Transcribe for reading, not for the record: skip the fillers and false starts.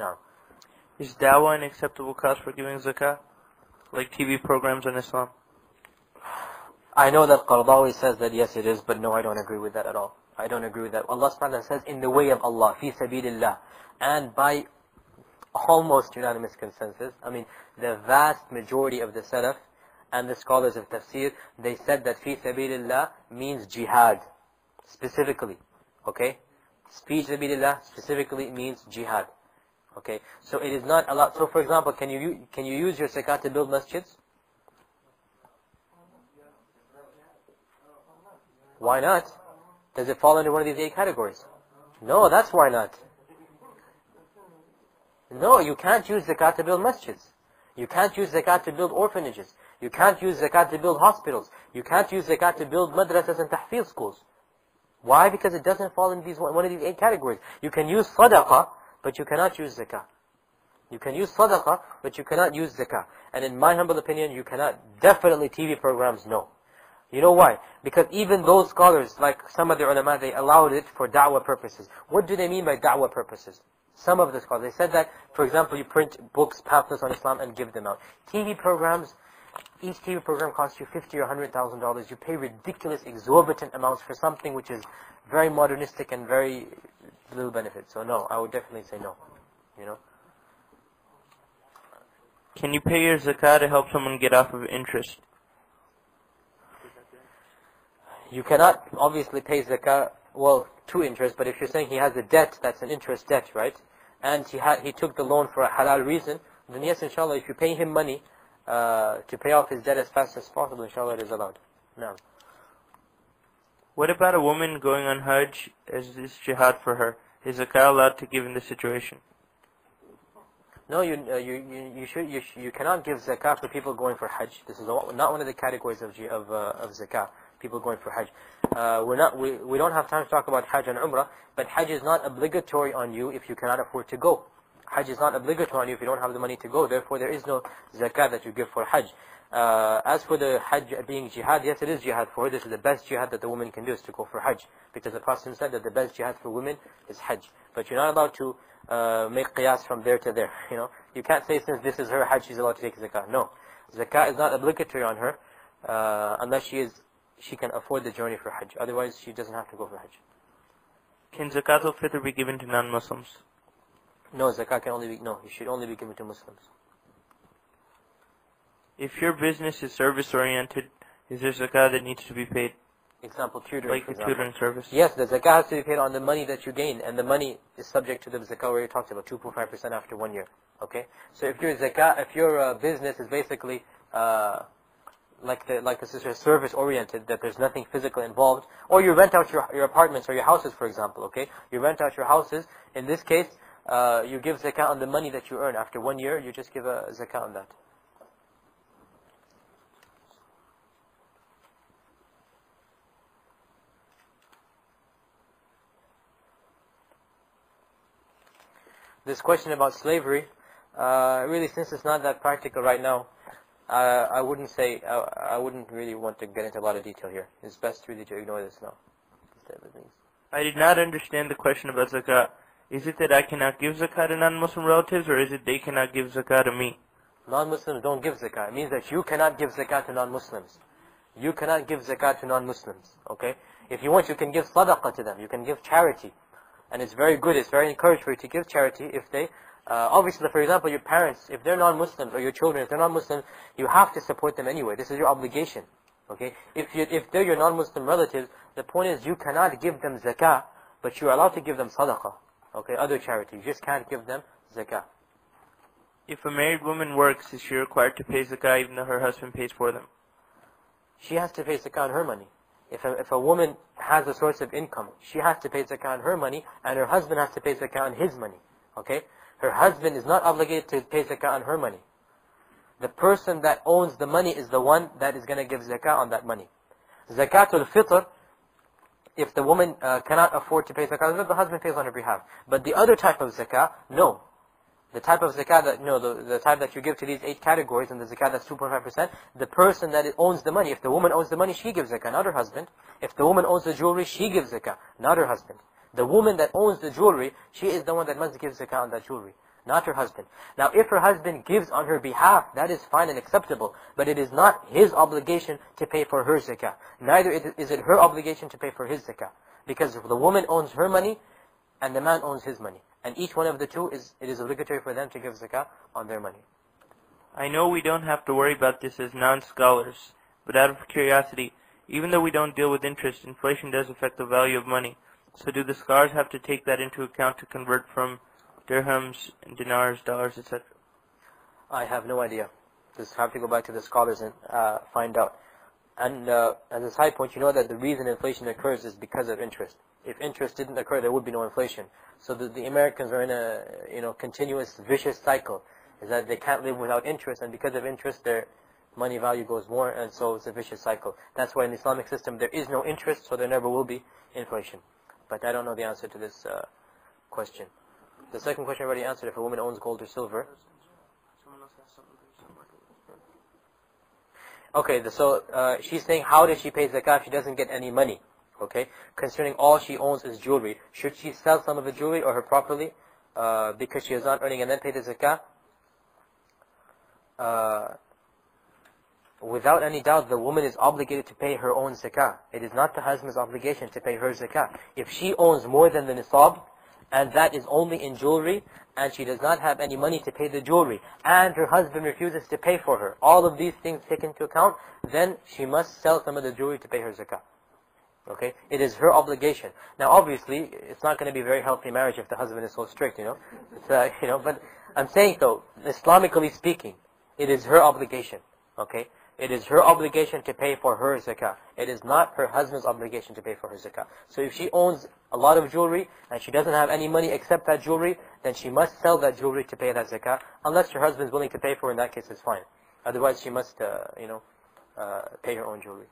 Now, Is dawah an acceptable cause for giving zakah? Like TV programs in Islam? I know that Qardawi says that yes it is, but no, I don't agree with that at all. I don't agree with that. Allah subhanahu wa ta'ala says, in the way of Allah, fi sabilillah. And by almost unanimous consensus, I mean, the vast majority of the Salaf and the scholars of tafsir, they said that fi sabilillah means jihad, specifically. Okay? Fi sabilillah specifically means jihad. Okay? So it is not allowed. So for example, can you use your zakat to build masjids? Why not? Does it fall under one of these 8 categories? No, that's why not. No, you can't use zakat to build masjids. You can't use zakat to build orphanages. You can't use zakat to build hospitals. You can't use zakat to build madrasas and tahfiz schools. Why? Because it doesn't fall in one of these 8 categories. You can use sadaqah, but you cannot use zakah. You can use sadaqah, but you cannot use zakah. And in my humble opinion, you cannot. Definitely TV programs, no. You know why? Because even those scholars, like some of the ulama, they allowed it for da'wah purposes. What do they mean by da'wah purposes? Some of the scholars, they said that, for example, you print books, pamphlets on Islam and give them out. TV programs, each TV program costs you $50,000 or $100,000. You pay ridiculous, exorbitant amounts for something which is very modernistic and very little benefit. So no, I would definitely say no. You know? Can you pay your zakah to help someone get off of interest? You cannot obviously pay zakah, well, to interest, but if you're saying he has a debt, that's an interest debt, right? And he took the loan for a halal reason, then yes, inshallah, if you pay him money to pay off his debt as fast as possible, inshallah, it is allowed. Now, what about a woman going on Hajj as this jihad for her? Is zakah allowed to give in this situation? No, you cannot give zakah for people going for Hajj. This is not one of the categories of zakah. People going for Hajj. We don't have time to talk about Hajj and Umrah, but Hajj is not obligatory on you if you cannot afford to go. Hajj is not obligatory on you if you don't have the money to go. Therefore, there is no zakah that you give for Hajj. As for the Hajj being jihad, yes, it is jihad for her. This is the best jihad that the woman can do, is to go for Hajj. Because the Prophet said that the best jihad for women is Hajj. But you're not allowed to make qiyas from there to there. You know, you can't say since this is her Hajj, she's allowed to take zakah. No, zakah is not obligatory on her unless she can afford the journey for Hajj. Otherwise, she doesn't have to go for Hajj. Can zakat al-fitr be given to non-Muslims? No, zakah can only be, no, it should only be given to Muslims. If your business is service-oriented, is there zakah that needs to be paid? Example, tutoring. Like the tutoring service? Yes, the zakah has to be paid on the money that you gain, and the money is subject to the zakah where you talked about, 2.5% after 1 year. Okay? So if your zakah, if your business is basically like the sister, service oriented, that there's nothing physical involved, or you rent out your apartments or your houses, for example, okay? You rent out your houses. In this case, you give zakah on the money that you earn. After 1 year, you just give a zakah on that. This question about slavery, really, since it's not that practical right now, I wouldn't really want to get into a lot of detail here. It's best really to ignore this now. I did not understand the question about zakah. Is it that I cannot give zakah to non-Muslim relatives, or is it they cannot give zakah to me? Non-Muslims don't give zakah. It means that you cannot give zakah to non-Muslims. You cannot give zakah to non-Muslims, okay? If you want, you can give sadaqah to them. You can give charity. And it's very good, it's very encouraged for you to give charity if they, obviously, for example, your parents, if they're non-Muslims, or your children, if they're non-Muslims, you have to support them anyway. This is your obligation, okay? If they're your non-Muslim relatives, the point is you cannot give them zakah, but you're allowed to give them sadaqah, okay, other charity. You just can't give them zakah. If a married woman works, is she required to pay zakah even though her husband pays for them? She has to pay zakah on her money. If a woman has a source of income, she has to pay zakah on her money, and her husband has to pay zakah on his money. Okay? Her husband is not obligated to pay zakah on her money. The person that owns the money is the one that is going to give zakah on that money. Zakatul fitr, if the woman cannot afford to pay zakah, the husband pays on her behalf. But the other type of zakah, no. The type of zakah that, the type that you give to these 8 categories, and the zakah that's 2.5%, the person that owns the money, if the woman owns the money, she gives zakah, not her husband. If the woman owns the jewelry, she gives zakah, not her husband. The woman that owns the jewelry, she is the one that must give zakah on that jewelry. not her husband. Now, if her husband gives on her behalf, that is fine and acceptable, but it is not his obligation to pay for her zakah. Neither is it her obligation to pay for his zakah, because the woman owns her money and the man owns his money, and each one of the two it is obligatory for them to give zakah on their money. I know we don't have to worry about this as non-scholars, but out of curiosity, even though we don't deal with interest, inflation does affect the value of money. So do the scholars have to take that into account to convert from dirhams, dinars, dollars, etc.? I have no idea. Just have to go back to the scholars and find out. And as a side point, you know that the reason inflation occurs is because of interest. If interest didn't occur, there would be no inflation. So the Americans are in a continuous vicious cycle. Is that they can't live without interest, and because of interest, their money value goes more, and so it's a vicious cycle. That's why in the Islamic system there is no interest, so there never will be inflation. But I don't know the answer to this question. The second question I already answered. If a woman owns gold or silver. Okay, so she's saying, how does she pay zakah if she doesn't get any money? Okay, concerning all she owns is jewelry. Should she sell some of the jewelry or her property because she is not earning and then pay the zakah? Without any doubt, the woman is obligated to pay her own zakah. It is not the husband's obligation to pay her zakah. If she owns more than the nisab, and that is only in jewelry, and she does not have any money to pay the jewelry, and her husband refuses to pay for her, all of these things taken into account, then she must sell some of the jewelry to pay her zakah. Okay? It is her obligation. Now obviously, it's not going to be a very healthy marriage if the husband is so strict, It's, but I'm saying though, Islamically speaking, it is her obligation. Okay? It is her obligation to pay for her zakah. It is not her husband's obligation to pay for her zakah. So if she owns a lot of jewelry and she doesn't have any money except that jewelry, then she must sell that jewelry to pay that zakah. Unless her husband is willing to pay for her, in that case it's fine. Otherwise she must, pay her own jewelry.